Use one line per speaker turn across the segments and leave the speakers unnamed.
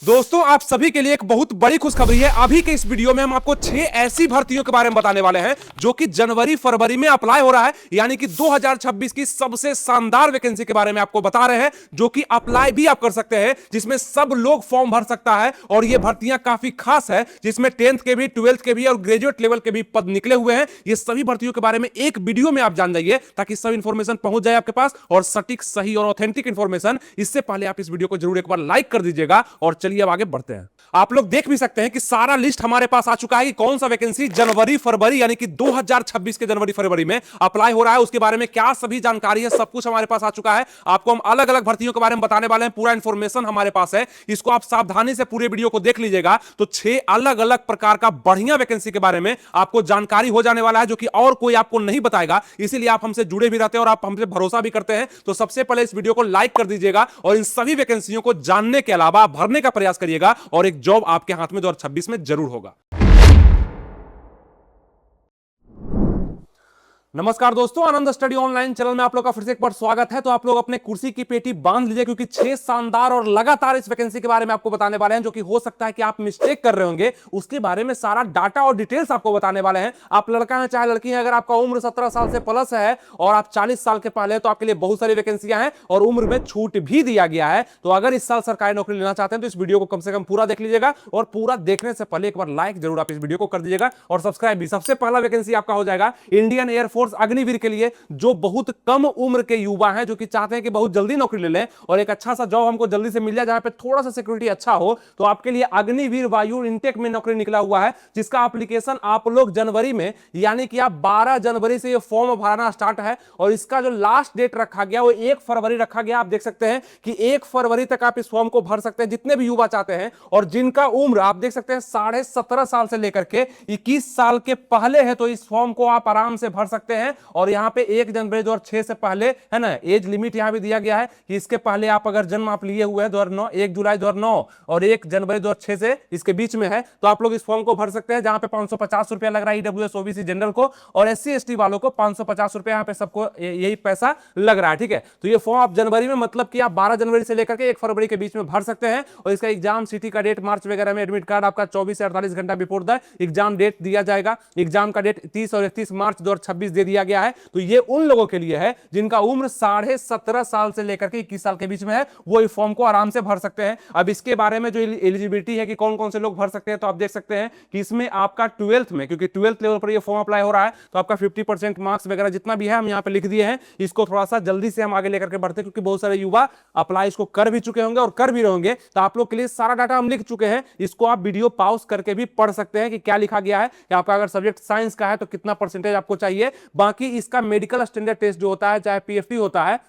दोस्तों आप सभी के लिए एक बहुत बड़ी खुशखबरी है। अभी के इस वीडियो में हम आपको 6 ऐसी भर्तियों के बारे में बताने वाले हैं जो कि जनवरी फरवरी में अप्लाई हो रहा है, यानी कि 2026 की सबसे शानदार वैकेंसी के बारे में आपको बता रहे हैं, जो कि अप्लाई भी आप कर सकते हैं, जिसमें सब लोग फॉर्म भर सकता है। और ये भर्तियां काफी खास है, जिसमें 10th के भी, 12th के भी और ग्रेजुएट लेवल के भी पद निकले हुए हैं। ये सभी भर्तियों के बारे में एक वीडियो में आप जान जाइए, ताकि सब इंफॉर्मेशन पहुंच जाए आपके पास, और सटीक, सही और ऑथेंटिक इंफॉर्मेशन। इससे पहले आप इस वीडियो को जरूर एक बार लाइक कर दीजिएगा और चलिए अब आगे बढ़ते हैं। आप लोग देख भी सकते हैं कि सारा लिस्ट हमारे पास आ चुका है कि कौन सा वैकेंसी जनवरी फरवरी यानी कि 2026 के जनवरी फरवरी में अप्लाई हो रहा है, उसके बारे में क्या सभी जानकारी है, सब कुछ हमारे पास आ चुका है। आपको हम अलग अलग भर्तियों के बारे में बताने वाले हैं, पूरा इंफॉर्मेशन हमारे पास है। इसको आप सावधानी से पूरे वीडियो को देख लीजिएगा तो 6 अलग अलग प्रकार का बढ़िया वैकेंसी के बारे में आपको जानकारी हो जाने वाला है, जो कि और कोई आपको नहीं बताएगा। इसीलिए आप हमसे जुड़े भी रहते हैं और आप हमसे भरोसा भी करते हैं। तो सबसे पहले इस वीडियो को लाइक कर दीजिएगा और इन सभी वैकेंसियों को जानने के अलावा भरने का प्रयास करिएगा, और एक जॉब आपके हाथ में 2026 में जरूर होगा। नमस्कार दोस्तों, आनंद स्टडी ऑनलाइन चैनल में आप लोग का फिर से एक बार स्वागत है। तो आप लोग अपने कुर्सी की पेटी बांध लीजिए, क्योंकि 6 शानदार और लगातार इस वैकेंसी के बारे में आपको बताने वाले हैं, जो कि हो सकता है कि आप मिस्टेक कर रहे होंगे, उसके बारे में सारा डाटा और डिटेल्स आपको बताने वाले हैं। आप लड़का है चाहे लड़की है, अगर आपका उम्र 17 साल से प्लस है और आप 40 साल के पहले, तो आपके लिए बहुत सारी वैकेंसियां हैं और उम्र में छूट भी दिया गया है। तो अगर इस साल सरकारी नौकरी लेना चाहते हैं तो इस वीडियो को कम से कम पूरा देख लीजिएगा, और पूरा देखने से पहले एक बार लाइक जरूर आप इस वीडियो को कर दीजिएगा और सब्सक्राइब भी। सबसे पहला वैकेंसी आपका हो जाएगा इंडियन एयरफोर्स अग्निवीर के लिए, जो बहुत कम उम्र के युवा हैं, जो कि चाहते हैं कि बहुत जल्दी नौकरी ले लें और एक अच्छा सा जॉब हमको जल्दी से मिल जाए, जहां पे थोड़ा सा सिक्योरिटी अच्छा हो। तो आपके लिए अग्निवीर वायु इनटेक में नौकरी निकला हुआ है, जिसका एप्लीकेशन आप लोग जनवरी में, यानी कि आप 12 जनवरी से ये फॉर्म भरना स्टार्ट है, और इसका जो लास्ट डेट रखा गया वो 1 फरवरी रखा गया। आप देख सकते हैं कि 1 फरवरी तक आप इस फॉर्म को भर सकते हैं, जितने भी युवा चाहते हैं, और जिनका उम्र आप देख सकते हैं 17.5 साल से लेकर के 21 साल के पहले है, तो इस फॉर्म को आप आराम से भर सकते हैं। और यहां पे 1 जनवरी 2006 से पहले है ना, एज लिमिट यहां भी दिया गया है कि इसके पहले आप अगर जन्म आप लिए हुए हैं 2009, 1 जुलाई 2009 और 1 जनवरी 2006 से इसके बीच में है, तो आप लोग इस फॉर्म को भर सकते हैं, जहां पे 550 रुपया लग रहा है ईडब्ल्यूएस ओबीसी जनरल को, और एससी एसटी वालों को 550 रुपया, यहां पे सबको यही पैसा लग रहा है। ठीक है, तो ये फॉर्म आप जनवरी में, मतलब कि आप 12 जनवरी से लेकर के 1 फरवरी के बीच में भर सकते हैं। और इसका एग्जाम सिटी का डेट मार्च वगैरह में, एडमिट कार्ड आपका 24 से 48 घंटा बिफोर द एग्जाम डेट दिया जाएगा। एग्जाम का डेट 30 और 31 मार्च 2026 दे दिया गया है। तो ये उन लोगों के लिए है जिनका उम्र 17.5 साल से लेकर के 21 साल के बीच में है, वो इस फॉर्म को आराम से भर सकते हैं। अब इसके बारे में जो एलिजिबिलिटी है कि कौन कौन से लोग भर सकते हैं, तो आप देख सकते हैं कि इसमें आपका 12th में, क्योंकि 12th लेवल पर ये फॉर्म अप्लाई हो रहा है, तो आपका 50% मार्क्स वगैरह जितना भी है हम यहाँ पे लिख दिए हैं। इसको थोड़ा सा जल्दी से हम आगे लेकर के बढ़ते हैं, क्योंकि बहुत सारे युवा अप्लाई इसको कर भी चुके होंगे और कर भी रहेंगे। तो आप लोग के लिए सारा डाटा हम लिख चुके हैं, इसको आप वीडियो पॉज करके भी पढ़ सकते हैं कि क्या लिखा गया है, कि आपका अगर सब्जेक्ट साइंस का है तो कितना परसेंटेज आपको चाहिए। बाकी इसका मेडिकल स्टैंडर्ड टेस्ट जो होता है, चाहे पीएफटी होता है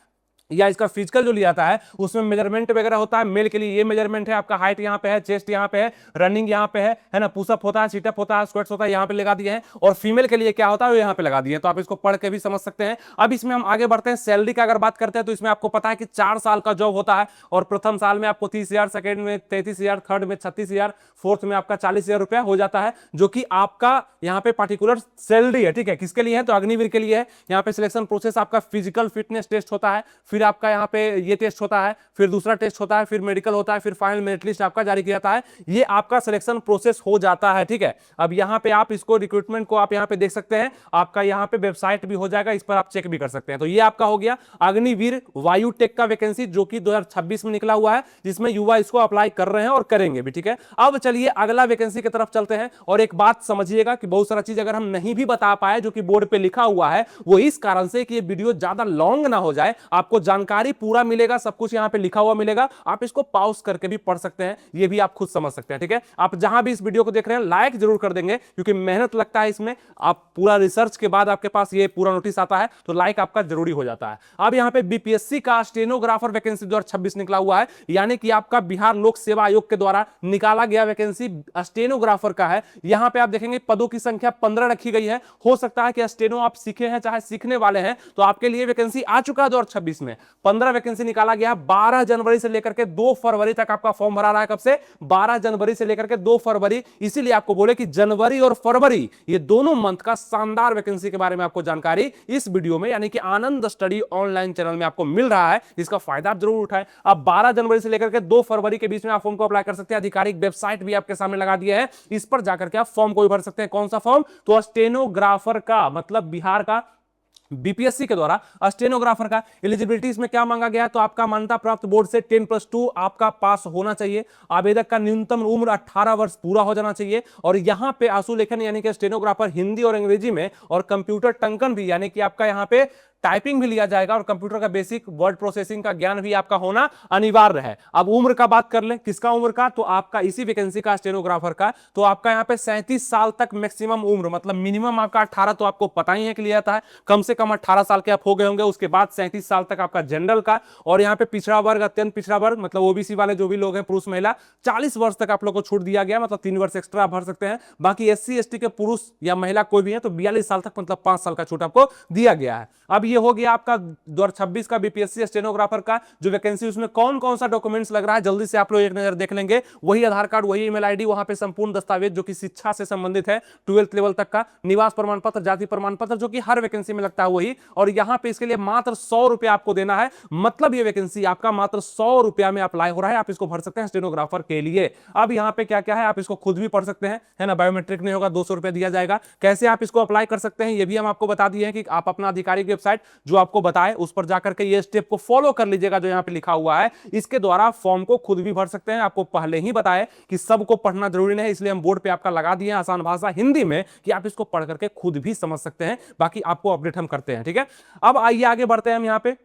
या इसका फिजिकल जो लिया जाता है, उसमें मेजरमेंट वगैरह होता है। मेल के लिए ये मेजरमेंट है, आपका हाइट यहाँ पे है, चेस्ट यहाँ पे है, रनिंग यहाँ पे है ना, पुशअप होता है, सीटअप होता है, स्क्वाट्स होता है, यहाँ पे लगा दिए हैं। और फीमेल के लिए क्या होता है वो यहाँ पे लगा दिए हैं, तो आप इसको पढ़ के भी समझ सकते हैं। अब इसमें हम आगे बढ़ते हैं। सैलरी का अगर बात करते हैं तो इसमें आपको पता है कि 4 साल का जॉब होता है, और प्रथम साल में आपको 30,000, सेकेंड में 33,000, थर्ड में 36,000, फोर्थ में आपका 40,000 रुपया हो जाता है, जो कि आपका यहाँ पे पार्टिकुलर सैलरी है। ठीक है, किसके लिए है, तो अग्निवीर के लिए है। यहाँ पे सिलेक्शन प्रोसेस आपका फिजिकल फिटनेस टेस्ट होता है, फिर आपका यहाँ पे ये टेस्ट होता है, फिर दूसरा टेस्ट होता है, फिर मेडिकल होता है, फिर फाइनल मेरिट लिस्ट आपका जारी किया जाता है। ये आपका सिलेक्शन प्रोसेस हो जाता है। ठीक है, अब यहाँ पे आप इसको रिक्रूटमेंट को आप यहाँ पे देख सकते हैं, आपका यहाँ पे वेबसाइट भी हो जाएगा, इस पर आप चेक भी कर सकते हैं। तो ये आपका हो गया अग्निवीर वायु टेक का वैकेंसी, जो कि 2026 में निकला हुआ है, जिसमें युवा इसको अप्लाई कर रहे हैं और करेंगे भी। ठीक है, अब चलिए अगला वैकेंसी की तरफ चलते हैं। और एक बात समझिएगा कि बहुत सारा चीज अगर हम नहीं भी बता पाए जो कि बोर्ड पे लिखा हुआ है, वो इस कारण से कि ये वीडियो ज्यादा लॉन्ग ना हो जाए, आपको जानकारी पूरा मिलेगा, सब कुछ यहां पे लिखा हुआ मिलेगा, आप इसको पॉज करके भी पढ़ सकते हैं, ये भी आप खुद समझ सकते हैं। ठीक है, आप जहां भी इस वीडियो को देख रहे हैं लाइक जरूर कर देंगे, क्योंकि मेहनत लगता है इसमें। आप पूरा रिसर्च के बाद आपके पास ये पूरा नोटिस आता है, तो लाइक आपका जरूरी हो जाता है। अब यहां पे बीपीएससी का स्टेनोग्राफर वैकेंसी 2026 निकला हुआ है, यानी कि आपका बिहार लोक सेवा आयोग के द्वारा निकाला गया वैकेंसी स्टेनोग्राफर का है। यहां पे आप देखेंगे पदों की संख्या 15 रखी गई है। हो सकता है कि स्टेनो आप सीखे हैं, चाहे सीखने वाले हैं, तो आपके लिए वैकेंसी आ चुका है 2026 में। में 15 वैकेंसी निकाला गया। 12 जनवरी से लेकर के 2 फरवरी तक आपका फॉर्म भरा रहा है। कब से? 12 जनवरी से लेकर के 2 फरवरी। इसीलिए आपको बोले कि जनवरी और फरवरी ये दोनों मंथ का शानदार वैकेंसी के बारे में आपको जानकारी इस वीडियो में यानी कि आनंद स्टडी ऑनलाइन चैनल में आपको मिल रहा है। इसका फायदा आप जरूर उठाएं। अब 12 जनवरी से लेकर के 2 फरवरी के बीच में आप फॉर्म को अप्लाई कर सकते हैं। आधिकारिक वेबसाइट भी आपके सामने लगा दिया है, इस पर जाकर के आप फॉर्म को भी भर सकते हैं। कौन सा फॉर्म? तो स्टेनोग्राफर का, मतलब बिहार का बीपीएससी के द्वारा स्टेनोग्राफर का। एलिजिबिलिटी इसमें क्या मांगा गया है? तो आपका मान्यता प्राप्त बोर्ड से 10+2 आपका पास होना चाहिए। आवेदक का न्यूनतम उम्र 18 वर्ष पूरा हो जाना चाहिए। और यहां पे आंसू लेखन यानी कि स्टेनोग्राफर हिंदी और अंग्रेजी में, और कंप्यूटर टंकन भी यानी कि आपका यहां पे टाइपिंग भी लिया जाएगा, और कंप्यूटर का बेसिक वर्ड प्रोसेसिंग का ज्ञान भी आपका होना अनिवार्य है। अब उम्र का बात कर लें, किसका उम्र का? तो आपका इसी वैकेंसी का स्टेनोग्राफर का, तो आपका यहां पे 37 साल तक मैक्सिमम उम्र, मतलब मिनिमम आपका 18 तो आपको पता ही है कि लिया जाता है, कम से कम 18 साल के आप हो गए होंगे। उसके बाद 37 साल तक आपका जनरल का, और यहां पे पिछड़ा वर्ग, अत्यंत पिछड़ा वर्ग मतलब ओबीसी वाले जो भी लोग हैं, पुरुष महिला, 40 वर्ष तक आप लोग को छूट दिया गया, मतलब 3 वर्ष एक्स्ट्रा भर सकते हैं। बाकी एससी एसटी के पुरुष या महिला कोई भी है तो 42 साल तक, मतलब 5 साल का छूट आपको दिया गया है। अब ये हो गया आपका 2026 का बीपीएससी स्टेनोग्राफर का जो वैकेंसी, उसमें कौन कौन सा डॉक्यूमेंट्स लग रहा है जल्दी से आप लोग एक नजर देख लेंगे। वही आधार कार्ड, वही ईमेल आईडी, वहां पे संपूर्ण दस्तावेज जो कि शिक्षा से संबंधित है 12th लेवल तक का, निवास प्रमाण पत्र, जाति प्रमाण पत्र, जो कि हर वैकेंसी में लगता है वही। और यहां पे इसके लिए मात्र 100 रुपया आपको देना है, मतलब ये वैकेंसी आपका मात्र 100 रुपया में अप्लाई हो रहा है। आप इसको भर सकते हैं स्टेनोग्राफर के लिए। अब यहां पे क्या क्या है आप इसको खुद भी पढ़ सकते हैं, है ना। बायोमेट्रिक नहीं होगा, 200 रुपया दिया जाएगा। कैसे आप इसको अप्लाई कर सकते हैं ये भी हम आपको बता दिए हैं कि आप अपना आधिकारिक वेबसाइट जो आपको बताए उस पर जाकर के ये स्टेप को फॉलो कर लीजिएगा जो यहां पे लिखा हुआ है। इसके द्वारा फॉर्म को खुद भी भर सकते हैं। आपको पहले ही बताए कि सबको पढ़ना जरूरी नहीं है, इसलिए हम बोर्ड पे आपका लगा दिए हैं आसान भाषा हिंदी में कि आप इसको पढ़ करके खुद भी समझ सकते हैं। बाकी आपको अपडेट हम करते हैं, ठीक है। अब आइए आगे बढ़ते हैं हम यहां पे।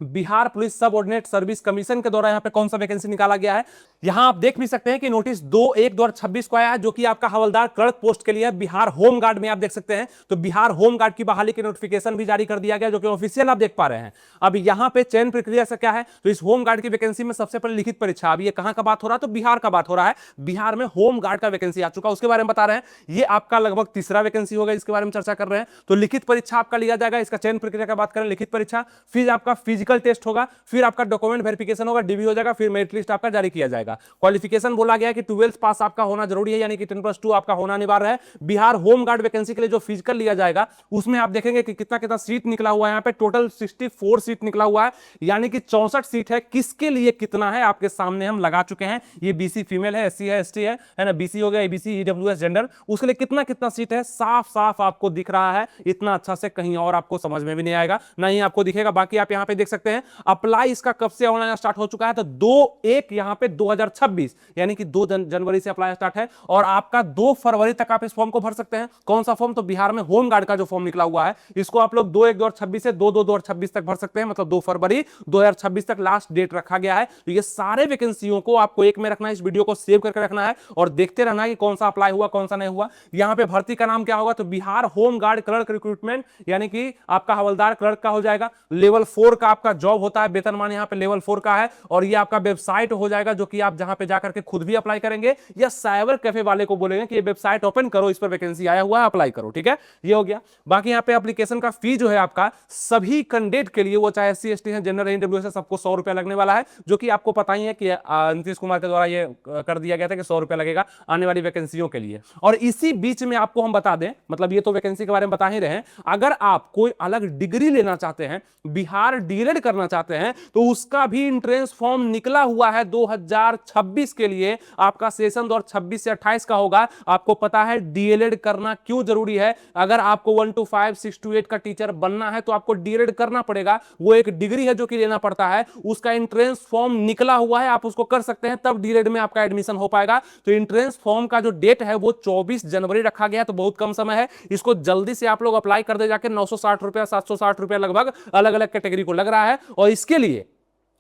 बिहार पुलिस सब ऑर्डिनेट सर्विस कमीशन के द्वारा यहां पे कौन सा वैकेंसी निकाला गया है, यहां आप देख भी सकते हैं कि नोटिस 2/1/2026 को आया है, जो कि आपका हवलदार क्लर्क पोस्ट के लिए बिहार होम गार्ड में आप देख सकते हैं। तो बिहार होम गार्ड की बहाली की नोटिफिकेशन भी जारी कर दिया गया, जो कि ऑफिशियल आप देख पा रहे हैं। अब यहां पे चयन प्रक्रिया से क्या है, तो इस होम गार्ड की वैकेंसी में सबसे पहले लिखित परीक्षा। अब ये कहां का बात हो रहा है, तो बिहार का बात हो रहा है। बिहार में होम गार्ड का वैकेंसी आ चुका है, उसके बारे में बता रहे हैं। ये आपका लगभग तीसरा वैकेंसी होगा, इसके बारे में चर्चा कर रहे हैं। तो लिखित परीक्षा आपका लिया जाएगा। इसका चयन प्रक्रिया का बात करें, लिखित परीक्षा, फिर आपका फिजिकल टेस्ट होगा, फिर आपका डॉक्यूमेंट वेरिफिकेशन होगा, डीबी हो जाएगा, फिर मेरिट लिस्ट आपका जारी किया जाएगा। क्वालिफिकेशन बोला गया है कि 12th पास आपका होना जरूरी है, यानी कि 10+2 आपका होना अनिवार्य है। बिहार होम गार्ड वैकेंसी के लिए जो फिजिकल लिया जाएगा उसमें आप देखेंगे कि कितना कितना सीट निकला हुआ है। यहाँ पे टोटल 64 सीट निकला हुआ है, यानी कि 64 सीट है। किसके लिए कितना है आपके सामने हम लगा चुके हैं। ये बीसी फीमेल है, एससी है, एसटी है ना, बीसी हो गया, एबीसी, ईडब्ल्यूएस जेंडर, उसके लिए कितना कितना सीट है साफ साफ आपको दिख रहा है। इतना अच्छा से कहीं और आपको समझ में भी नहीं आएगा, ना ही आपको दिखेगा। बाकी आप यहाँ पे देख सकते हैं अप्लाई इसका कब से ऑनलाइन स्टार्ट हो चुका है, तो 2/1 यहां पे 2026 यानी कि 2 जनवरी से अप्लाई स्टार्ट है, और आपका 2 फरवरी तक आप इस फॉर्म को भर सकते हैं। कौन सा फॉर्म, तो बिहार में होम गार्ड का जो फॉर्म निकला हुआ है इसको आप लोग 2/1/2026 से 2/2/2026 तक भर सकते हैं, मतलब 2 फरवरी 2026 तक लास्ट डेट रखा गया है। तो ये सारे वैकेंसियों को आपको एक में रखना है, इस वीडियो को सेव करके रखना है और देखते रहना कि कौन सा अप्लाई हुआ कौन सा नहीं हुआ। यहां पे भर्ती का नाम क्या होगा, तो Bihar home guard clerk recruitment, यानी कि आपका हवलदार क्लर्क का हो जाएगा। लेवल 4 का आपका जॉब होता है, वेतनमान यहां पे लेवल 4 का है। और ये आपका वेबसाइट हो जाएगा, जो कि आप जहां पे जाकर के खुद भी अप्लाई करेंगे, या साइबर कैफे वाले को बोलेंगे कि ये वेबसाइट ओपन करो, इस पर वैकेंसी आया हुआ है, अप्लाई करो, ठीक है। ये हो गया। बाकी यहां पे एप्लीकेशन का फी जो है आपका सभी कैंडिडेट के लिए, वो चाहे एससी एसटी है, जनरल है, ईडब्ल्यूएस है, सबको 100 रुपया लगने वाला है, जो कि आपको पता ही है कि नीतीश कुमार के द्वारा ये कर दिया गया था कि 100 रुपया लगेगा आने वाली वैकेंसियों के लिए। और इसी बीच में आपको हम बता दें, मतलब ये तो वैकेंसी के बारे में बता ही रहे हैं, अगर आप कोई अलग डिग्री लेना चाहते हैं, बिहार डीएलएड करना चाहते हैं, तो उसका भी एंट्रेंस फॉर्म निकला हुआ है 2026 के लिए। आपका सेशन 2026 से 28 का होगा। आपको पता है डीएलएड करना क्यों जरूरी है। अगर आपको 1 to 5, 6 to 8 का टीचर बनना है तो आपको डीएलएड करना पड़ेगा। वो एक डिग्री है जो कि लेना पड़ता है, उसका एंट्रेंस फॉर्म निकला हुआ है, आप उसको कर सकते हैं, तब डीएलएड में आपका एडमिशन हो पाएगा। तो एंट्रेंस फॉर्म का जो डेट है वो 24 जनवरी रखा गया, तो बहुत कम समय है। इसको जल्दी से आप लोग अप्लाई कर दे जाके। 960 रुपया 760 रुपया लगभग अलग अलग कैटेगरी को लग रहा है। और इसके लिए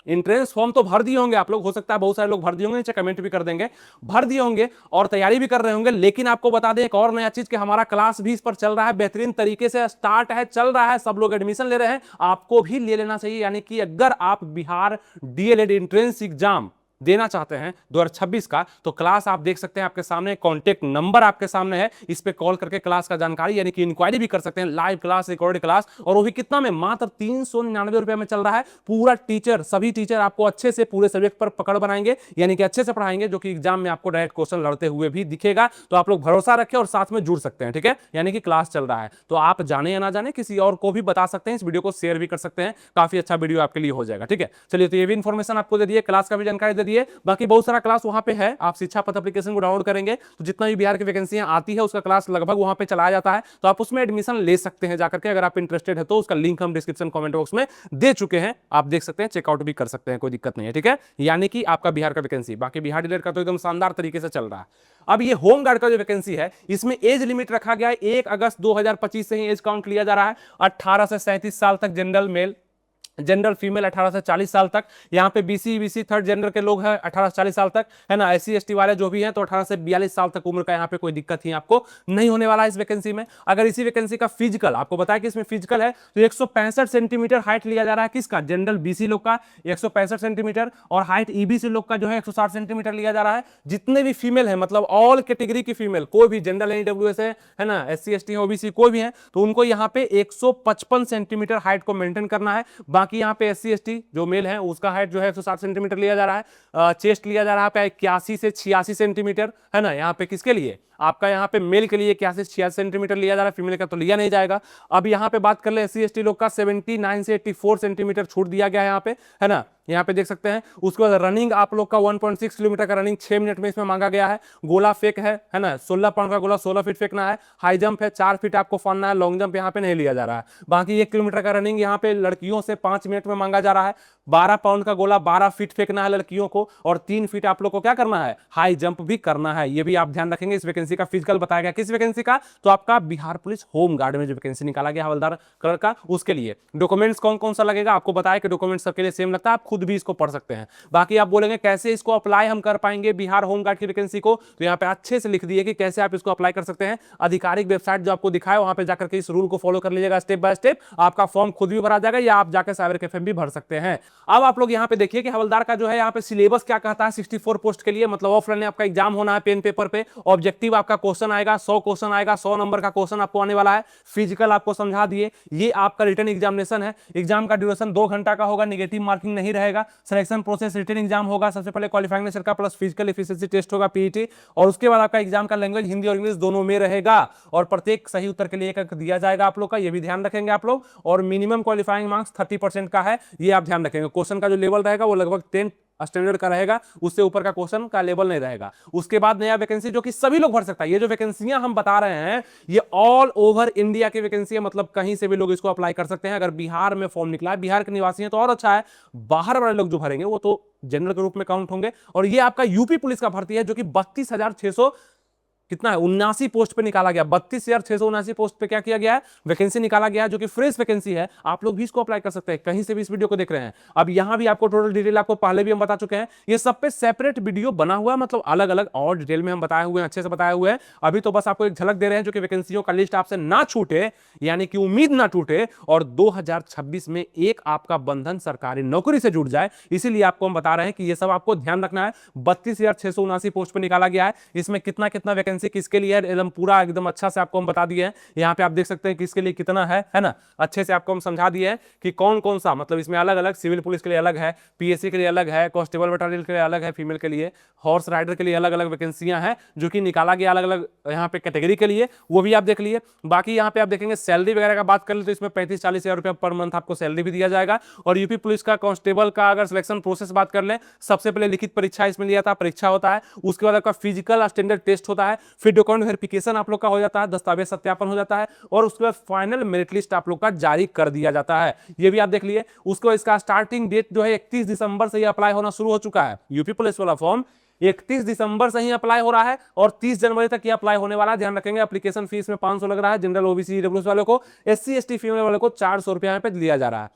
एंट्रेंस फॉर्म तो भर दिए होंगे आप लोग, हो सकता है बहुत सारे लोग भर दिए होंगे, नीचे कमेंट भी कर देंगे, भर दिए होंगे और तैयारी भी कर रहे होंगे। लेकिन आपको बता दें एक और नया चीज कि हमारा क्लास भी इस पर चल रहा है, बेहतरीन तरीके से स्टार्ट है, चल रहा है, सब लोग एडमिशन ले रहे हैं, आपको भी ले लेना चाहिए। यानी कि अगर आप बिहार डीएलएड एंट्रेंस एग्जाम देना चाहते हैं 2026 का, तो क्लास आप देख सकते हैं आपके सामने, कॉन्टेक्ट नंबर आपके सामने है, इस पे कॉल करके क्लास का जानकारी यानी कि इंक्वायरी भी कर सकते हैं। लाइव क्लास, रिकॉर्डेड क्लास, और वो भी कितना में, मात्र 399 रुपए में चल रहा है। पूरा टीचर, सभी टीचर आपको अच्छे से पूरे सब्जेक्ट पर पकड़ बनाएंगे, यानी कि अच्छे से पढ़ाएंगे, जो कि एग्जाम में आपको डायरेक्ट क्वेश्चन लड़ते हुए भी दिखेगा। तो आप लोग भरोसा रखें और साथ में जुड़ सकते हैं, ठीक है, यानी कि क्लास चल रहा है। तो आप जाने या ना जाने, किसी और को भी बता सकते हैं, इस वीडियो को शेयर भी कर सकते हैं, काफी अच्छा वीडियो आपके लिए हो जाएगा, ठीक है। चलिए, तो ये भी इंफॉर्मेशन आपको दे दिए, क्लास का भी जानकारी दे दिए। बाकी बहुत सारा क्लास वहां पे है, आप शिक्षा पथ एप्लीकेशन को डाउनलोड करेंगे तो जितना भी बिहार की वैकेंसियां आती है उसका क्लास लगभग वहां पे चलाया जाता है, तो आप उसमें एडमिशन ले सकते हैं जाकर के, अगर आप इंटरेस्टेड है तो। उसका लिंक हम डिस्क्रिप्शन कमेंट बॉक्स में दे चुके हैं, आप देख सकते हैं, चेकआउट भी कर सकते हैं, कोई दिक्कत नहीं है, ठीक है। यानी कि आपका बिहार का वैकेंसी, बाकी बिहार डिलेट का तो एकदम शानदार तरीके से चल रहा है। अब ये होमगार्ड का जो वैकेंसी है, इसमें एज लिमिट रखा गया है 1 अगस्त 2025 से ही एज काउंट लिया जा रहा है। 18 से 37 साल तक जनरल मेल, जनरल फीमेल 18 से 40 साल तक। यहाँ पे बीसी थर्ड जेंडर के लोग हैं 18 से 40 साल तक, है ना। एससी एसटी वाले जो भी हैं तो 18 से 42 साल तक उम्र का यहाँ पे कोई दिक्कत ही आपको नहीं होने वाला है इस वैकेंसी में। अगर इसी वैकेंसी का फिजिकल आपको बताया कि इसमें फिजिकल है, तो 165 सेंटीमीटर हाइट लिया जा रहा है किसका, जनरल बीसी लोग का 165 सेंटीमीटर, और हाइट ईबीसी लोग का जो है 160 सेंटीमीटर लिया जा रहा है। जितने भी फीमेल है, मतलब ऑल कैटेगरी की फीमेल, कोई भी जनरल एनडब्ल्यूएस है ना, एससी एसटी ओबीसी कोई भी है, तो उनको यहाँ पे 155 सेंटीमीटर हाइट को मेंटेन करना है। बाकी यहाँ पे एससी एसटी जो मेल है उसका हाइट जो है 160 सेंटीमीटर लिया जा रहा है। चेस्ट लिया जा रहा है 81 से 86 सेंटीमीटर, है ना। यहाँ पे किसके लिए, आपका यहाँ पे मेल के लिए 81 से 86 सेंटीमीटर लिया जा रहा है, फीमेल का तो लिया नहीं जाएगा। अब यहाँ पे बात कर ले एससी एसटी लोग का 79 से 84 सेंटीमीटर छूट दिया गया है यहाँ पे, है ना। यहाँ पे देख सकते हैं। उसके बाद रनिंग आप लोग का 1.6 किलोमीटर का रनिंग 6 मिनट में इसमें मांगा गया है। गोला फेंक है ना, 16 पाउंड का गोला 16 फीट फेंकना है। हाई जंप है 4 फीट आपको फानना है, लॉन्ग जंप यहाँ पे नहीं लिया जा रहा है। बाकी 1 किलोमीटर का रनिंग यहाँ पे लड़कियों से 5 मिनट में मांगा जा रहा है। 12 पाउंड का गोला 12 फीट फेंकना है लड़कियों को, और 3 फीट आप लोग को क्या करना है, हाई जंप भी करना है। ये भी आप ध्यान रखेंगे। इस वैकेंसी का फिजिकल बताया गया, किस वैकेंसी का, तो आपका बिहार पुलिस होम गार्ड में जो वैकेंसी निकाला गया हवलदार कलर का, उसके लिए डॉक्यूमेंट्स कौन कौन सा लगेगा आपको बताया कि डॉक्यूमेंट्स सबके लिए सेम लगता है, आप खुद भी इसको पढ़ सकते हैं। बाकी आप बोलेंगे कैसे इसको अप्लाई हम कर पाएंगे बिहार होम गार्ड की वैकेंसी को, तो यहाँ पे अच्छे से लिख दिए कि कैसे आप इसको अप्लाई कर सकते हैं। आधिकारिक वेबसाइट जो आपको दिखाया वहां पे जाकर के इस रूल को फॉलो कर लीजिएगा, स्टेप बाय स्टेप आपका फॉर्म खुद भी भरा जाएगा, या आप जाकर साइबर कैफे भी भर सकते हैं। अब आप लोग यहाँ पे देखिए कि हवलदार का जो है यहाँ पे सिलेबस क्या कहता है 64 पोस्ट के लिए, मतलब ऑफलाइन आपका एग्जाम होना है पेन पेपर पे। ऑब्जेक्टिव आपका क्वेश्चन आएगा, 100 क्वेश्चन आएगा, 100 नंबर का क्वेश्चन आपको आने वाला है। फिजिकल आपको समझा दिए। ये आपका रिटन एग्जामिनेशन है। एग्जाम का ड्यूरेशन 2 घंटा का होगा, नेगेटिव मार्किंग नहीं रहेगा। सिलेक्शन प्रोसेस रिटन एग्जाम होगा, सबसे पहले क्वालिफाइंग नेचर का प्लस फिजिकल एफिशिएंसी टेस्ट होगा पीईटी, और उसके बाद आपका एग्जाम का लैंग्वेज हिंदी और इंग्लिश दोनों में रहेगा, और प्रत्येक सही उत्तर के लिए एक अंक दिया जाएगा आप लोग का, ये भी ध्यान रखेंगे आप लोग। और मिनिमम क्वालिफाइंग मार्क्स 30% का है, ये आप ध्यान रखेंगे। क्वेश्चन का जो लेवल रहेगा वो लगभग 10 स्टैंडर्ड का रहेगा, उससे ऊपर का क्वेश्चन का लेवल नहीं रहेगा। उसके बाद नया वैकेंसी जो कि सभी लोग भर सकता है। ये जो वैकेंसियां हम बता रहे हैं ये ऑल ओवर इंडिया की वैकेंसी है, मतलब कहीं से भी लोग इसको अप्लाई कर सकते हैं। अगर बिहार में फॉर्म निकला है, बिहार के निवासी हैं तो और अच्छा है। बाहर वाले लोग जो भरेंगे वो तो जनरल के रूप में काउंट होंगे। और ये आपका यूपी पुलिस का भर्ती है जो कि 32,600 कितना है 79 पोस्ट पे निकाला गया। 32,679 पोस्ट पे क्या किया गया है, वैकेंसी निकाला गया है, जो कि फ्रेश वैकेंसी है। आप लोग भी इसको अप्लाई कर सकते हैं कहीं से भी इस वीडियो को देख रहे हैं। अब यहां भी आपको टोटल डिटेल आपको पहले भी हम बता चुके हैं, ये सब पे सेपरेट वीडियो बना हुआ है, मतलब अलग अलग और डिटेल में हम बताए हुए हैं, अच्छे से बताए हुए हैं। अभी तो बस आपको एक झलक दे रहे हैं जो कि वैकेंसियों का लिस्ट आपसे ना छूटे, यानी कि उम्मीद ना टूटे, और 2026 में एक आपका बंधन सरकारी नौकरी से जुड़ जाए। इसीलिए आपको हम बता रहे हैं कि ये सब आपको ध्यान रखना है। 32,679 पोस्ट पे निकाला गया है। इसमें कितना कितना वैकेंसी किसके लिए है, एकदम पूरा एकदम अच्छा से आपको हम बता दिए हैं। यहाँ पे आप देख सकते हैं किसके लिए कितना है ना, अच्छे से आपको हम समझा दिए हैं कि कौन कौन सा, मतलब इसमें अलग अलग, सिविल पुलिस के लिए अलग है, पीएससी के लिए अलग है, कांस्टेबल बटालियन के लिए अलग है, फीमेल के लिए, हॉर्स राइडर के लिए अलग अलग वैकेंसियां हैं जो कि निकाला गया अलग अलग यहाँ पे कैटेगरी के लिए, वो भी आप देख लिए। बाकी यहाँ पे आप देखेंगे सैलरी वगैरह का बात कर ले तो इसमें 35-40 हजार रुपया पर मंथ आपको सैलरी भी दिया जाएगा। और यूपी पुलिस का कांस्टेबल का अगर सिलेक्शन प्रोसेस बात कर ले, सबसे पहले लिखित परीक्षा इसमें लिया था, परीक्षा होता है। उसके बाद आपका फिजिकल स्टैंडर्ड टेस्ट होता है, फिर डॉक्यूमेंट वेरिफिकेशन आप लोग का हो जाता है, दस्तावेज सत्यापन हो जाता है, और उसके बाद फाइनल मेरिट लिस्ट आप लोग का जारी कर दिया जाता है। ये भी आप देख लिए। उसको इसका स्टार्टिंग डेट जो है 31 दिसंबर से ही अप्लाई होना शुरू हो चुका है। यूपी पुलिस वाला फॉर्म 31 दिसंबर से ही अप्लाई हो रहा है और 30 जनवरी तक ये अप्लाई होने वाला है। ध्यान रखेंगे एप्लीकेशन फीस में 500 लग रहा है जनरल ओबीसी ईडब्ल्यूएस वालों को, एससी एसटी फीमेल वालों को 400 रुपया पे दिया जा रहा है।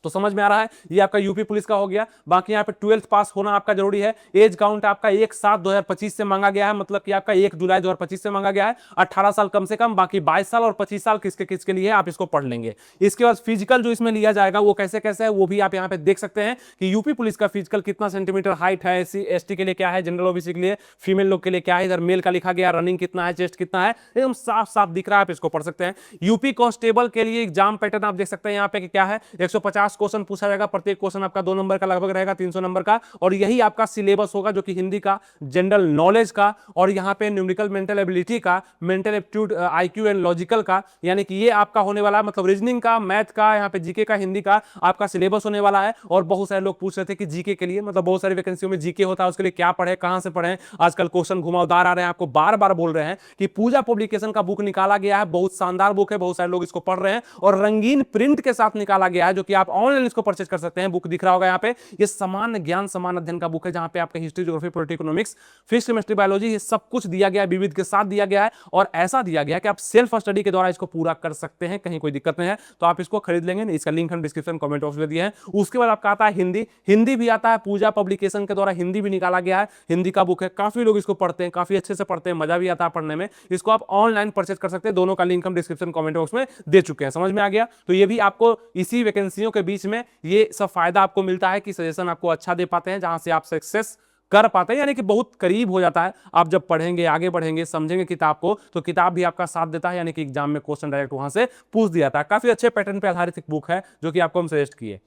तो समझ में आ रहा है, ये आपका यूपी पुलिस का हो गया। बाकी यहाँ पे 12th पास होना आपका जरूरी है। एज काउंट आपका 1/7/2025 से मांगा गया है, मतलब कि आपका 1 जुलाई 2025 से मांगा गया है। 18 साल कम से कम, बाकी 22 साल और 25 साल किसके किसके लिए है आप इसको पढ़ लेंगे। इसके बाद फिजिकल जो इसमें लिया जाएगा वो कैसे कैसे है वो भी आप यहाँ पे देख सकते हैं कि यूपी पुलिस का फिजिकल कितना सेंटीमीटर हाइट है, SC ST के लिए क्या है, जनरल ओबीसी के लिए, फीमेल लोग के लिए क्या है, इधर मेल का लिखा गया, रनिंग कितना है, चेस्ट कितना है, एकदम साफ साफ दिख रहा है, आप इसको पढ़ सकते हैं। यूपी कांस्टेबल के लिए एग्जाम पैटर्न आप देख सकते हैं यहाँ पे कि क्या है, 150 क्वेश्चन पूछा जाएगा, प्रत्येक क्वेश्चन आपका 2 नंबर का लगभग रहेगा, 300 नंबर का, और यही आपका सिलेबस होगा जो कि हिंदी का, जनरल नॉलेज का, और यहाँ पे न्यूमेरिकल मेंटल एबिलिटी का, mental aptitude, IQ and logical का, यानी कि ये आपका होने वाला है, मतलब रीजनिंग का, मैथ का, यहाँ पे जीके का, हिंदी का आपका सिलेबस होने वाला है। और बहुत सारे लोग पूछ रहे थे कि जीके के लिए, मतलब बहुत सारी वैकेंसियों में जीके होता है, उसके लिए क्या पढ़े, कहां से पढ़े, आजकल क्वेश्चन घुमावदार आ रहे हैं, आपको बार बार बोल रहे हैं कि पूजा पब्लिकेशन का बुक निकाला गया है, बहुत शानदार बुक है, बहुत सारे लोग इसको पढ़ रहे हैं, और रंगीन प्रिंट के साथ निकाला गया है, जो कि आप ऑनलाइन इसको परचेज कर सकते हैं। बुक दिख रहा होगा यहाँ पे, ये सामान्य ज्ञान समान अध्ययन का बुक है, जहां पे आपका history, geography, polity, economics, physics, chemistry, biology, ये सब कुछ दिया गया है, विविध के साथ दिया गया है, और ऐसा दिया गया है कि आप सेल्फ स्टडी के द्वारा इसको पूरा कर सकते हैं, कहीं कोई दिक्कत नहीं है। तो आप इसको खरीद लेंगे, इसका लिंक हम डिस्क्रिप्शन कमेंट बॉक्स में दिए हैं। उसके बाद आपका आता है हिंदी, हिंदी भी आता है, पूजा पब्लिकेशन के द्वारा हिंदी भी निकाला गया है, हिंदी का बुक है, काफी लोग इसको पढ़ते हैं, काफी अच्छे से पढ़ते हैं, मजा भी आता है पढ़ने में। इसको आप ऑनलाइन परचेज कर सकते हैं, दोनों का लिंक हम डिस्क्रिप्शन कमेंट बॉक्स में दे चुके हैं। समझ में आ गया? तो ये भी आपको इसी वैकेंसियों के बीच में ये सब फायदा आपको मिलता है कि सजेशन आपको अच्छा दे पाते हैं, जहां से आप सक्सेस कर पाते हैं, यानी कि बहुत करीब हो जाता है। आप जब पढ़ेंगे, आगे बढ़ेंगे, समझेंगे किताब को, तो किताब भी आपका साथ देता है, यानी कि एग्जाम में क्वेश्चन डायरेक्ट वहां से पूछ दिया था। काफी अच्छे पैटर्न पे आधारित एक बुक है जो कि आपको हम सजेस्ट किए।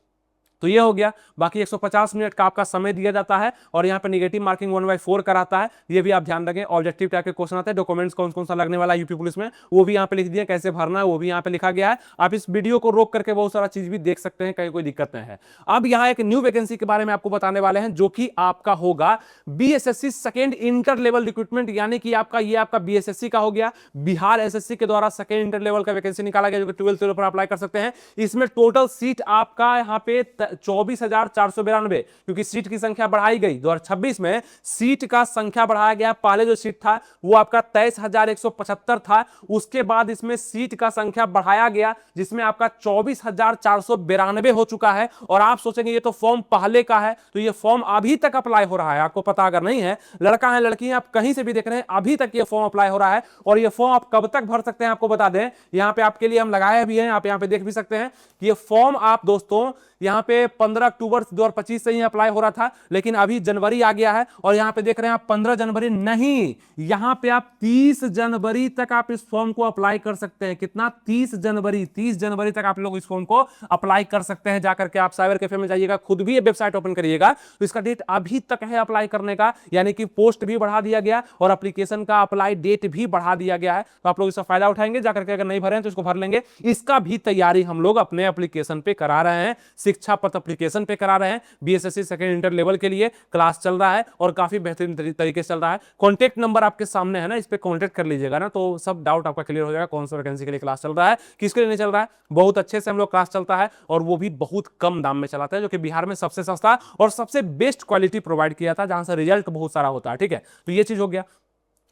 तो ये हो गया। बाकी 150 मिनट का आपका समय दिया जाता है, और यहाँ पे निगेटिव मार्किंग 1/4 कराता है, ये भी आप ध्यान रखें। ऑब्जेक्टिव टाइप के क्वेश्चन आते हैं, डॉक्यूमेंट्स कौन कौन सा लगने वाला है यूपी पुलिस में, वो भी यहाँ पे लिख दिया, कैसे भरना है वो भी यहाँ पे लिखा गया है। आप इस वीडियो को रोक करके बहुत सारा चीज भी देख सकते हैं, कहीं कोई दिक्कत नहीं है। अब यहाँ एक न्यू वैकेंसी के बारे में आपको बताने वाले हैं, जो कि आपका होगा BSSC second inter level recruitment, यानी कि आपका ये आपका BSSC का हो गया, बिहार SSC के द्वारा सेकेंड इंटर लेवल का वैकेंसी निकाला गया, जो कि 12th लेवल पर अप्लाई कर सकते हैं। इसमें टोटल सीट आपका यहाँ पे 24,492, क्योंकि सीट की संख्या बढ़ाई गई 2026 में, सीट का संख्या बढ़ाया गया। पहले जो सीट था वो आपका 23,175 था, उसके बाद इसमें सीट का संख्या बढ़ाया गया, जिसमें आपका 24,492 हो चुका है। और आप सोचेंगे ये तो फॉर्म पहले का है, तो ये फॉर्म अभी तक अप्लाई हो रहा है। आपको पता अगर नहीं है, लड़का है लड़की है, आप कहीं से भी देख रहे हैं, अभी तक ये फॉर्म अप्लाई हो रहा है। और ये फॉर्म आप कब तक भर सकते हैं आपको बता दें, यहां पे आपके लिए हम लगाए भी हैं, आप यहां पे देख भी सकते हैं। ये फॉर्म आप दोस्तों यहां पे 15 अक्टूबर 2025 से ही अप्लाई हो रहा था, लेकिन अभी जनवरी आ गया है, और यहां पे देख रहे हैं आप 15 जनवरी नहीं, यहां पे आप 30 जनवरी तक आप इस फॉर्म को अप्लाई कर सकते हैं। कितना? 30 जनवरी तक आप लोग इस फॉर्म को अप्लाई कर सकते हैं। जाकर के आप साइबर कैफे में जाइएगा, खुद भी ये वेबसाइट ओपन करिएगा, तो इसका डेट अभी तक है अप्लाई करने का, यानी कि पोस्ट भी बढ़ा दिया गया और एप्लीकेशन का अप्लाई डेट भी बढ़ा दिया गया है। तो आप लोग इसका फायदा उठाएंगे, जाकर के अगर नहीं भरे हैं तो इसको भर लेंगे। इसका भी तैयारी हम लोग अपने एप्लीकेशन पे करा रहे हैं, शिक्षा पथ एप्लीकेशन पे करा रहे हैं। BSSC सेकेंड इंटर लेवल के लिए क्लास चल रहा है, और काफी बेहतरीन तरीके से चल रहा है। कॉन्टेक्ट नंबर आपके सामने है ना, इस पे कॉन्टेक्ट कर लीजिएगा ना, तो सब डाउट आपका क्लियर हो जाएगा, कौन सा वैकेंसी के लिए क्लास चल रहा है, किसके लिए नहीं चल रहा है। बहुत अच्छे से हम लोग क्लास चलता है, और वो भी बहुत कम दाम में चलाता है, जो कि बिहार में सबसे सस्ता और सबसे बेस्ट क्वालिटी प्रोवाइड किया था, जहां से रिजल्ट बहुत सारा होता है। ठीक है, तो ये चीज हो गया।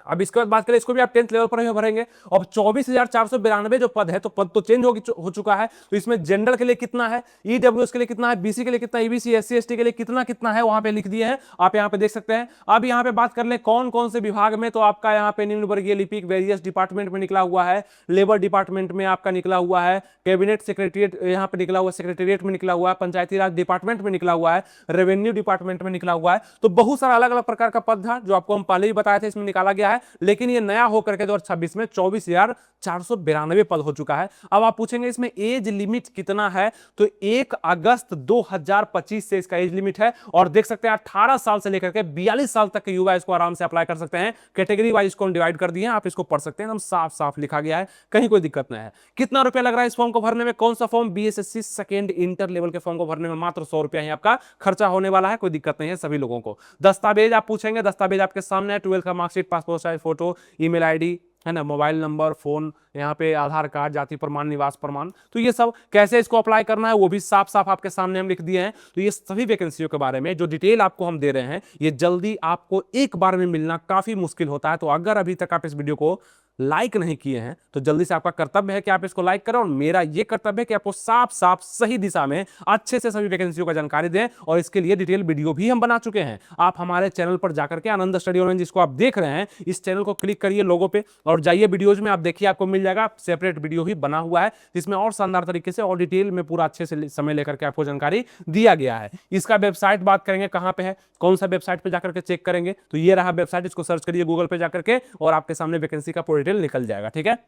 अब इसके बाद बात करें, इसको भी आप 10th लेवल पर ही भरेंगे। अब 24,492 जो पद है, तो पद तो चेंज हो चुका है। तो इसमें जनरल के लिए कितना है, EWS के लिए कितना है, BC के लिए कितना, EBC SC ST के लिए कितना कितना है, वहां पे लिख दिए हैं, आप यहां पे देख सकते हैं। अब यहां पे बात कर ले कौन कौन से विभाग में, तो आपका यहां पे निम्न वर्गीय लिपिक वेरियस डिपार्टमेंट में निकला हुआ है, लेबर डिपार्टमेंट में आपका निकला हुआ है, कैबिनेट सेक्रेटरिएट यहां पे निकला हुआ है, सेक्रेटरिएट में निकला हुआ है, पंचायती राज डिपार्टमेंट में निकला हुआ है, रेवेन्यू डिपार्टमेंट में निकला हुआ है। तो बहुत सारा अलग अलग प्रकार का पद था, जो आपको हम पहले ही बताए थे, इसमें निकाला गया है। लेकिन ये नया होकर के 2026 में 24,492 पद हो चुका है। अब आप पूछेंगे इसमें एज लिमिट कितना है, तो 1 अगस्त 2025 से इसका एज लिमिट है, और देख सकते हैं 18 साल से लेकर के 42 साल तक के युवा इसको आराम से अप्लाई कर सकते हैं। कैटेगरी वाइज इसको डिवाइड कर दिए हैं, आप इसको पढ़ सकते हैं, एकदम साफ साफ लिखा गया है, कहीं कोई दिक्कत नहीं है। कितना रुपया लग रहा है इस फॉर्म को भरने में, कौन सा form, BSSC second inter level के फॉर्म को भरने में मात्र 100 रुपया ही आपका खर्चा होने वाला है, कोई दिक्कत नहीं है सभी लोगों को। दस्तावेज आप पूछेंगे, दस्तावेज आपके सामने है, 12th का marksheet, passport size photo, email ID है ना, मोबाइल नंबर, फोन, यहाँ पे आधार कार्ड, जाति प्रमाण, निवास प्रमाण। तो ये सब कैसे इसको अप्लाई करना है वो भी साफ साफ आपके सामने हम लिख दिए हैं। तो ये सभी वैकेंसियों के बारे में जो डिटेल आपको हम दे रहे हैं, ये जल्दी आपको एक बार में मिलना काफी मुश्किल होता है। तो अगर अभी तक आप इस वीडियो को लाइक नहीं किए हैं तो जल्दी से आपका कर्तव्य है कि आप इसको लाइक करें, और मेरा ये कर्तव्य है कि आपको साफ साफ सही दिशा में अच्छे से सभी वैकेंसियों का जानकारी दें, और इसके लिए डिटेल वीडियो भी हम बना चुके हैं। आप हमारे चैनल पर जाकर के आनंद स्टडी ऑनलाइन जिसको आप देख रहे हैं, इस चैनल को क्लिक करिए लोगो पे और जाइए वीडियोज में, आप देखिए आपको मिल जाएगा सेपरेट वीडियो ही बना हुआ है जिसमें और शानदार तरीके से और डिटेल में पूरा अच्छे से समय लेकर के आपको जानकारी दिया गया है। इसका वेबसाइट बात करेंगे कहां पे है, कौन सा वेबसाइट पे जाकर के चेक करेंगे, तो ये रहा वेबसाइट, इसको सर्च करिए गूगल पे जाकर के और आपके सामने वैकेंसी का पूरा डिटेल निकल जाएगा। ठीक है,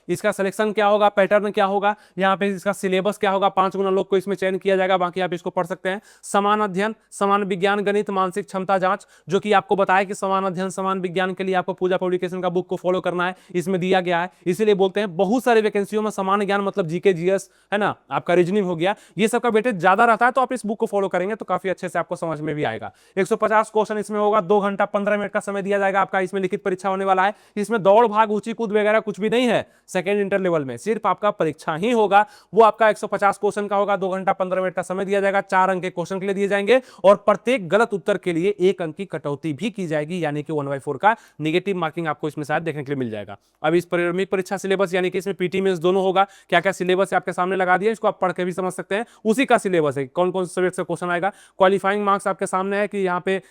इसका सिलेक्शन क्या होगा, पैटर्न क्या होगा, यहाँ पे इसका सिलेबस क्या होगा, 5 गुना लोग को इसमें चयन किया जाएगा, बाकी आप इसको पढ़ सकते हैं। समान अध्ययन, समान विज्ञान, गणित, मानसिक क्षमता जांच, जो कि आपको बताया कि समान अध्ययन समान विज्ञान के लिए आपको पूजा पब्लिकेशन का बुक को फॉलो करना है, इसमें दिया गया है। इसीलिए बोलते हैं बहुत सारे वैकेंसियों में समान ज्ञान मतलब जीके जीएस है ना, आपका रीजनिंग हो गया, ये सब का वेटेज ज्यादा रहता है, तो आप इस बुक को फॉलो करेंगे तो काफी अच्छे से आपको समझ में भी आएगा। 150 क्वेश्चन इसमें होगा, 2 घंटा 15 मिनट का समय दिया जाएगा आपका, इसमें लिखित परीक्षा होने वाला है। इसमें दौड़ भाग ऊंची कूद वगैरह कुछ भी नहीं है, सेकेंड इंटर लेवल में सिर्फ आपका परीक्षा ही होगा। वो आपका 150 क्वेश्चन का होगा, 2 घंटा 15 मिनट का समय दिया जाएगा, 4 अंक के क्वेश्चन के लिए दिए जाएंगे और प्रत्येक गलत उत्तर के लिए 1 अंक की कटौती भी की जाएगी, यानी कि 1/4 का नेगेटिव मार्किंग आपको इसमें शायद देखने के लिए मिल जाएगा। अब इस प्रारंभिक परीक्षा सिलेबस यानी कि इसमें पीटी मेंस दोनों होगा, क्या क्या सिलेबस है आपके सामने लगा दिया, इसको आप पढ़ के भी समझ सकते हैं। उसी का सिलेबस है, कौन कौन से सब्जेक्ट से क्वेश्चन आएगा, क्वालिफाइंग मार्क्स आपके सामने है कि यहाँ पे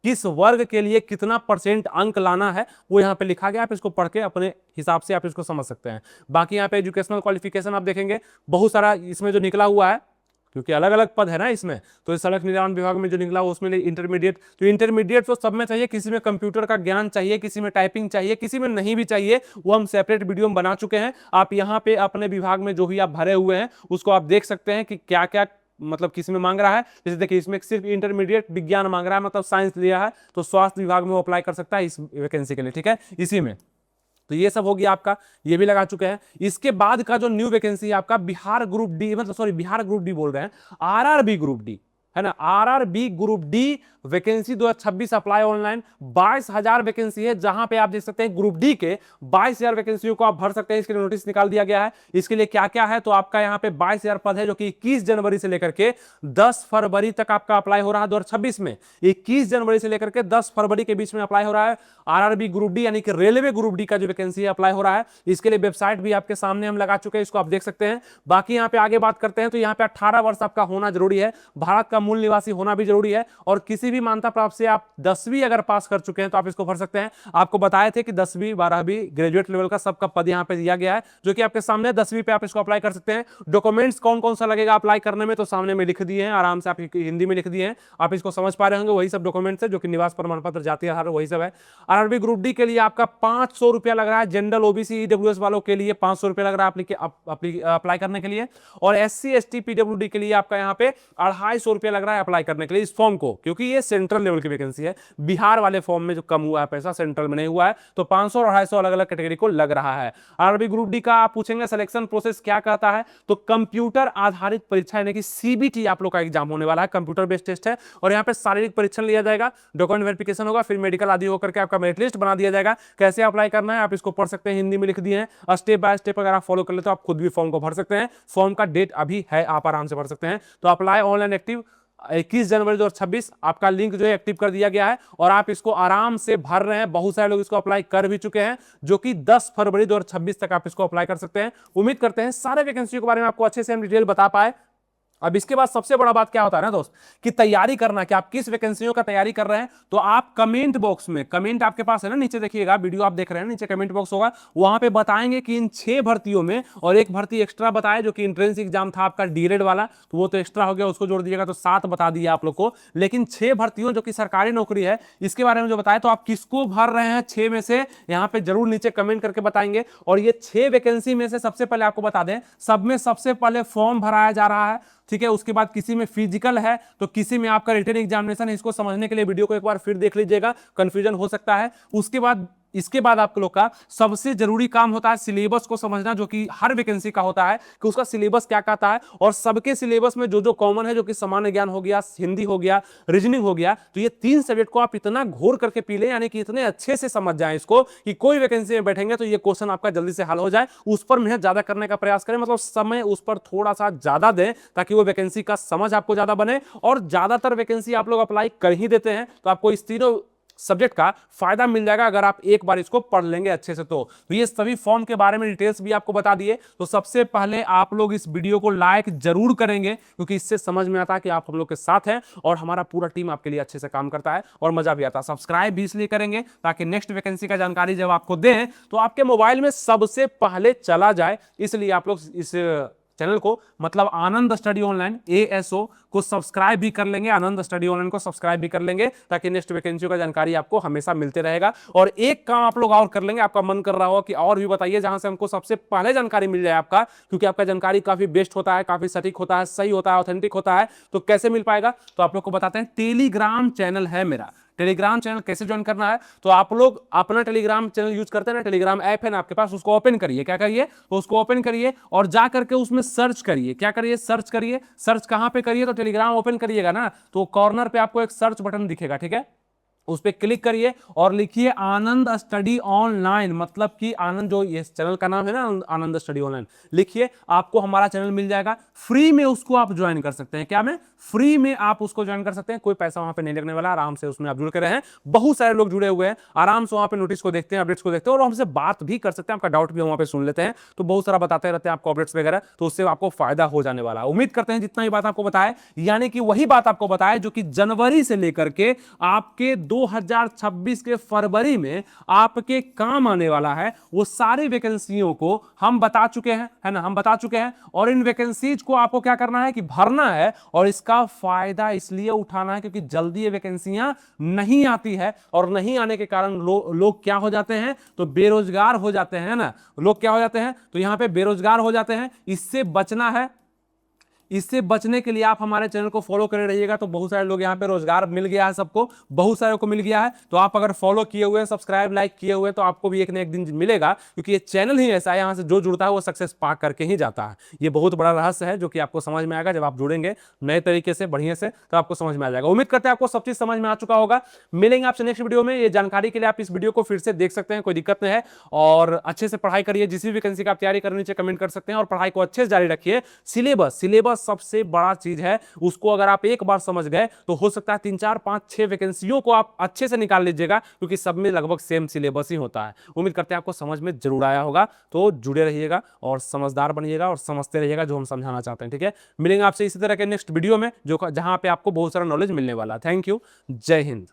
किस वर्ग के लिए कितना % अंक लाना है, वो यहाँ पे लिखा गया, आप इसको पढ़ के अपने हिसाब से आप इसको समझ सकते हैं। बाकी यहाँ पे एजुकेशनल क्वालिफिकेशन आप देखेंगे बहुत सारा इसमें जो निकला हुआ है, क्योंकि अलग अलग पद है ना इसमें, तो इस सड़क निर्माण विभाग में जो निकला उसमें इंटरमीडिएट, तो इंटरमीडिएट तो सब में चाहिए, किसी में कंप्यूटर का ज्ञान चाहिए, किसी में टाइपिंग चाहिए, किसी में नहीं भी चाहिए, वो हम सेपरेट वीडियो में बना चुके हैं। आप यहाँ पे अपने विभाग में जो भी आप भरे हुए हैं उसको आप देख सकते हैं कि क्या क्या मतलब किसी में मांग रहा है। जैसे देखिए इसमें सिर्फ इंटरमीडिएट विज्ञान मांग रहा है, मतलब साइंस लिया है, तो स्वास्थ्य विभाग में वो अप्लाई कर सकता है इस वैकेंसी के लिए। ठीक है, इसी में तो ये सब हो गया आपका, ये भी लगा चुके हैं। इसके बाद का जो न्यू वैकेंसी है आपका बिहार ग्रुप डी, मतलब सॉरी बिहार ग्रुप डी बोल रहे हैं, आरआरबी ग्रुप डी है ना, RRB group D vacancy 2026 apply online, 22,000 vacancy है, जहां पे आप देख सकते हैं ग्रुप डी के 22,000 वैकेंसियों को आप भर सकते हैं। इसके लिए नोटिस निकाल दिया गया है। इसके लिए क्या क्या है, तो आपका यहाँ पे 22,000 पद है जो कि 21 जनवरी से लेकर के 10 फरवरी तक आपका अप्लाई हो रहा है 2026 में। 21 जनवरी से लेकर के 10 फरवरी के बीच में अप्लाई हो रहा है आरआरबी ग्रुप डी, यानी कि रेलवे ग्रुप डी का जो वैकेंसी है अप्लाई हो रहा है। इसके लिए वेबसाइट भी आपके सामने हम लगा चुके हैं, इसको आप देख सकते हैं। बाकी यहाँ पे आगे बात करते हैं, तो यहाँ पे 18 वर्ष आपका होना जरूरी है, भारत का मूल निवासी होना भी जरूरी है, और किसी भी मान्यता प्राप्त से आप 10वीं अगर पास कर चुके हैं तो आप इसको भर सकते हैं। आपको बताए थे कि 10वीं 12वीं ग्रेजुएट लेवल का सबका पद यहाँ पे दिया गया है, जो कि आपके सामने 10वीं पे आप इसको अप्लाई कर सकते हैं। डॉक्यूमेंट्स कौन कौन सा लगेगा अप्लाई करने में, तो सामने में लिख दिए हैं, आराम से आप हिंदी में लिख दिए हैं, आप इसको समझ पा रहे होंगे। वही सब डॉक्यूमेंट्स है जो कि निवास प्रमाण पत्र, जातीय आधार, वही सब है। आरआरबी ग्रुप डी के लिए आपका 500 रुपया लग रहा है, जनरल ओबीसी ईडब्ल्यूएस वालों के लिए 500 रुपया लग रहा है अप्लाई करने के लिए, और एससी एसटी पीडब्ल्यूडी के लिए आपका यहाँ पे 250 रुपया लग रहा है अप्लाई करने के लिए इस फॉर्म को, क्योंकि ये सेंट्रल लेवल की वैकेंसी है। बिहार वाले फॉर्म में जो कम हुआ है पैसा, सेंट्रल में नहीं हुआ है, तो 500 और 250 अलग अलग कैटेगरी को लग रहा है। आरआरबी ग्रुप डी का आप पूछेंगे सिलेक्शन प्रोसेस क्या कहता है, तो कंप्यूटर आधारित परीक्षा यानी कि सीबीटी आप लोग का एग्जाम होने वाला है, कंप्यूटर बेस्ड टेस्ट है, और यहाँ पे शारीरिक परीक्षण लिया जाएगा, डॉक्यूमेंट वेरिफिकेशन होगा, फिर मेडिकल आदि होकर के आपका मेरिट लिस्ट बना दिया जाएगा। कैसे अप्लाई करना है आप इसको पढ़ सकते हैं, हिंदी में लिख दिए हैं। स्टेप बाय स्टेप अगर आप फॉलो कर ले तो आप खुद भी फॉर्म को भर सकते हैं। फॉर्म का डेट अभी है, आप आराम से भर सकते हैं। तो अप्लाई ऑनलाइन एक्टिव 21 जनवरी 2026 आपका लिंक जो है एक्टिव कर दिया गया है, और आप इसको आराम से भर रहे हैं। बहुत सारे लोग इसको अप्लाई कर भी चुके हैं, जो कि 10 फरवरी 2026 तक आप इसको अप्लाई कर सकते हैं। उम्मीद करते हैं सारे वैकेंसी के बारे में आपको अच्छे से हम डिटेल बता पाए। अब इसके बाद सबसे बड़ा बात क्या होता है ना दोस्त, कि तैयारी करना, कि आप किस वैकेंसियों का तैयारी कर रहे हैं। तो आप कमेंट बॉक्स में, कमेंट आपके पास है ना, नीचे देखिएगा, वीडियो आप देख रहे हैं, नीचे कमेंट बॉक्स होगा, वहां पे बताएंगे कि इन 6 भर्तियों में, और एक भर्ती एक्स्ट्रा बताए जो कि एंट्रेंस एग्जाम था आपका डीएलएड वाला, तो वो तो एक्स्ट्रा हो गया, उसको जोड़ दीजिएगा तो 7 बता दिया आप लोग को। लेकिन 6 भर्तियों जो कि सरकारी नौकरी है, इसके बारे में जो बताया, तो आप किसको भर रहे हैं 6 में से, यहाँ पे जरूर नीचे कमेंट करके बताएंगे। और ये 6 वैकेंसी में से सबसे पहले आपको बता दें, सब में सबसे पहले फॉर्म भराया जा रहा है, ठीक है। उसके बाद किसी में फिजिकल है, तो किसी में आपका रिटन एग्जामिनेशन है। इसको समझने के लिए वीडियो को एक बार फिर देख लीजिएगा, कंफ्यूजन हो सकता है। उसके बाद इसके बाद आप लोग का सबसे जरूरी काम होता है सिलेबस को समझना, जो कि हर वैकेंसी का होता है कि उसका सिलेबस क्या कहता है, और सबके सिलेबस में जो जो कॉमन है, जो कि सामान्य ज्ञान हो गया, हिंदी हो गया, रीजनिंग हो गया, तो ये 3 सब्जेक्ट को आप इतना घोर करके पी लें, यानी कि इतने अच्छे से समझ जाएं इसको, कि कोई वैकेंसी में बैठेंगे तो ये क्वेश्चन आपका जल्दी से हल हो जाए। उस पर मेहनत ज्यादा करने का प्रयास करें, मतलब समय उस पर थोड़ा सा ज्यादा दें, ताकि वो वैकेंसी का समझ आपको ज्यादा बने। और ज्यादातर वैकेंसी आप लोग अप्लाई कर ही देते हैं, तो आपको इस तीनों सब्जेक्ट का फायदा मिल जाएगा अगर आप एक बार इसको पढ़ लेंगे अच्छे से। तो ये सभी फॉर्म के बारे में डिटेल्स भी आपको बता दिए। तो सबसे पहले आप लोग इस वीडियो को लाइक जरूर करेंगे, क्योंकि इससे समझ में आता है कि आप हम लोग के साथ हैं और हमारा पूरा टीम आपके लिए अच्छे से काम करता है और मजा भी आता है। सब्सक्राइब भी इसलिए करेंगे ताकि नेक्स्ट वैकेंसी का जानकारी जब आपको दें तो आपके मोबाइल में सबसे पहले चला जाए। इसलिए आप लोग इस चैनल को, मतलब आनंद स्टडी ऑनलाइन ASO को सब्सक्राइब भी कर लेंगे, आनंद स्टडी ऑनलाइन को सब्सक्राइब भी कर लेंगे, ताकि नेक्स्ट वैकेंसी का जानकारी आपको हमेशा मिलते रहेगा। और एक काम आप लोग और कर लेंगे, आपका मन कर रहा हो कि और भी बताइए जहां से हमको सबसे पहले जानकारी मिल जाए आपका, क्योंकि आपका जानकारी काफी बेस्ट होता है, काफी सटीक होता है, सही होता है, ऑथेंटिक होता है। तो कैसे मिल पाएगा, तो आप लोग को बताते हैं। टेलीग्राम चैनल है मेरा। टेलीग्राम चैनल कैसे ज्वाइन करना है, तो आप लोग अपना टेलीग्राम चैनल यूज करते हैं ना, टेलीग्राम ऐप है ना आपके पास, उसको ओपन करिए। क्या करिए, तो उसको ओपन करिए और जा करके उसमें सर्च करिए। क्या करिए, सर्च करिए। सर्च कहां पे करिए, तो टेलीग्राम ओपन करिएगा ना, तो कॉर्नर पे आपको एक सर्च बटन दिखेगा, ठीक है, उस पर क्लिक करिए और लिखिए आनंद स्टडी ऑनलाइन, मतलब कि आनंद, जो ये चैनल का नाम है ना आनंद स्टडी ऑनलाइन, लिखिए, आपको हमारा चैनल मिल जाएगा। फ्री में उसको आप ज्वाइन कर सकते हैं। क्या में, फ्री में आप उसको ज्वाइन कर सकते हैं, कोई पैसा वहां पे नहीं लगने वाला, आराम से उसमें आप जुड़ के रहें। बहुत सारे लोग जुड़े हुए हैं, आराम से वहां पे नोटिस को देखते हैं, अपडेट्स को देखते हैं और हमसे बात भी कर सकते हैं। आपका डाउट भी वहां पे सुन लेते हैं, तो बहुत सारा बताते रहते हैं आपको अपडेट्स वगैरह, तो उससे आपको फायदा हो जाने वाला है। उम्मीद करते हैं जितना ही बात आपको बताए, यानी कि वही बात आपको बताए जो कि जनवरी से लेकर के आपके 2026 के फरवरी में आपके काम आने वाला है, वो सारी वैकेंसियों को हम बता चुके हैं, है ना, हम बता चुके हैं। और इन वैकेंसीज को आपको क्या करना है कि भरना है, और इसका फायदा इसलिए उठाना है क्योंकि जल्दी ये वैकेंसियां नहीं आती है, और नहीं आने के कारण लोग क्या हो जाते हैं, तो बेरोजगार हो जाते हैं ना। लोग क्या हो जाते हैं, तो यहां पे बेरोजगार हो जाते हैं। इससे बचना है, इससे बचने के लिए आप हमारे चैनल को फॉलो करे रहिएगा। तो बहुत सारे लोग यहाँ पे रोजगार मिल गया है, सबको, बहुत सारे को मिल गया है। तो आप अगर फॉलो किए हुए हैं, सब्सक्राइब लाइक किए हुए हैं, तो आपको भी एक ना एक दिन मिलेगा, क्योंकि ये चैनल ही ऐसा है, यहाँ से जो जुड़ता है वो सक्सेस पा करके ही जाता है। ये बहुत बड़ा रहस्य है जो कि आपको समझ में आएगा जब आप जुड़ेंगे नए तरीके से, बढ़िया से, तो आपको समझ में आ जाएगा। उम्मीद करते हैं आपको सब चीज समझ में आ चुका होगा। मिलेंगे आपसे नेक्स्ट वीडियो में। ये जानकारी के लिए आप इस वीडियो को फिर से देख सकते हैं, कोई दिक्कत नहीं है। और अच्छे से पढ़ाई करिए, जिस भी वैकेंसी का आप तैयारी करने नीचे कमेंट कर सकते हैं, और पढ़ाई को अच्छे से जारी रखिए। सिलेबस सबसे बड़ा चीज है, उसको अगर आप एक बार समझ गए तो हो सकता है 3 4 5 6 वैकेंसियों को आप अच्छे से निकाल लीजिएगा, क्योंकि सब में लगभग सेम सिलेबस ही होता है। उम्मीद करते हैं आपको समझ में जरूर आया होगा। तो जुड़े रहिएगा और समझदार बनिएगा और समझते रहिएगा जो हम समझाना चाहते हैं, ठीक है। मिलेंगे आपसे इसी तरह के नेक्स्ट वीडियो में, जो जहां पे आपको बहुत सारा नॉलेज मिलने वाला है। थैंक यू, जय हिंद।